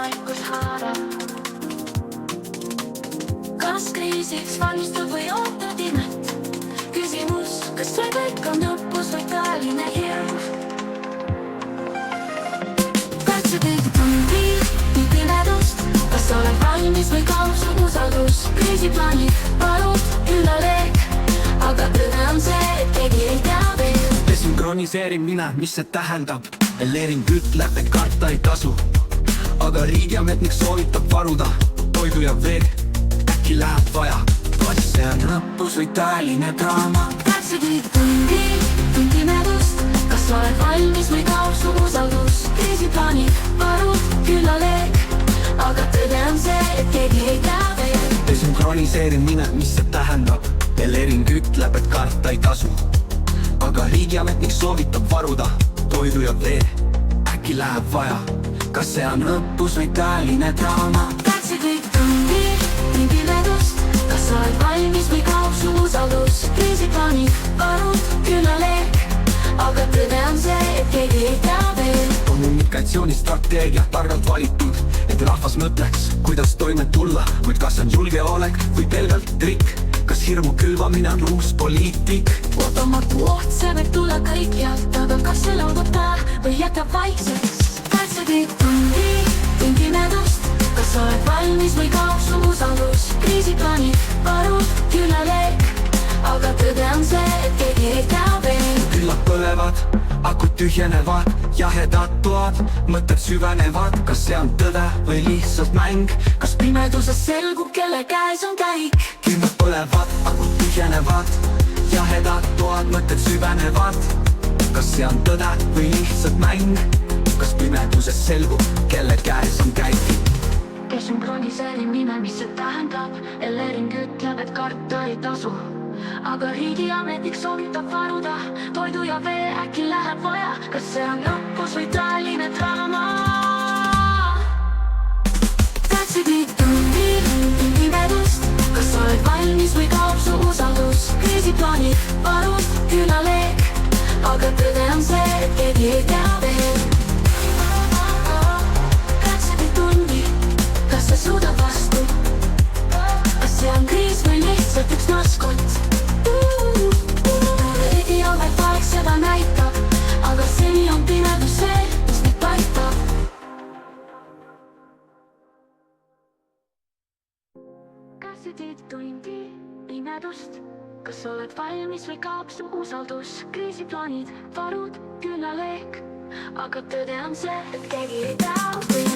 vaikus haarab. Kas kriisiks valmistud või ootad imet? Küsimus, kas see kõik on õppus või tõeline hirm? Kaitsepilt tundi pimedust, kas oled valmis või kaob su usaldus? Kriisiplaanid, palud, küllaleeg, aga tõde on see, et keegi ei tea veel. Desünkroniseerin mina, mis see tähendab? Leering ütleb, et karta ei tasu, aga riigiametnik soovitab varuda toidu ja veed. Äkki läheb vaja, kas see on õppus või tõeline draama? Kaitsepilt tundi pimedust, kas oled valmis või kaob su usaldus? Kriisiplaanid, varud, küllaleeg, aga tõde on see, et keegi ei tea veel. Desünkroniseerin mina, mis see tähendab? Leering ütleb, et karta ei tasu, aga riigiametnik soovitab varuda toidu ja vee. Äkki läheb vaja, kas see on õppus või tõeline draama? Kaitsepilt tundi pimedust, kas oled valmis või kaob su usaldus? Kriisiplaanid, varud, küllaleeg, aga tõde on see, et keegi ei tea veel. Kommunikatsioonistrateegia targalt valitud, et rahvas mõtleks, kuidas toime tulla, kuid kas on julgeolek või pelgalt trikk? Kas hirmu külvamine on uus poliitik? Ootamatu oht, see võib tulla kõikjalt, aga kas see laugutab või jätab vaikseks? Kaitsepilt tundi pimedust, kas oled valmis või kaob su usaldus? Kriisiplaanid, varud, küllaleeg, aga tõde on see, et keegi ei tea veel. Küllad põlevad, akud tühjenevad, jahedad toad, mõtted süvenevad. Kas see on tõde või lihtsalt mäng? Kas pimeduses selgub, kelle käes on käik? Küllad põlevad, akud tühjenevad, jahedad toad, mõtted süvenevad. Kas see on tõde või lihtsalt mäng? Kas pimeduses selgub, kelle käes on käik? Desünkroniseerin nime, mis see tähendab? Leering ütleb, et karta ei tasu, aga riigiametnik soovitab varuda toidu ja vee. Äkki läheb vaja, kas see on õppus või tõeline draama? Kaitsepilt tundi pimedust, kas oled valmis või kaob su usaldus? Kriisiplaanid, varud, küllaleeg, aga tõde on see, et keegi ei tea veel. Kaitsepilt tundi, kas sa suudad vastu? Kas see on kriis või lihtsalt üks maskott? Riigiamet vaheks seda näitab, aga seni on pimedus see, mis meid paitab. Kas sa teed tundi pimedust? Kas oled valmis või kaob su usaldus? Kriisiplaanid, varud, küllaleeg, aga tõde on see, et keegi ei tea või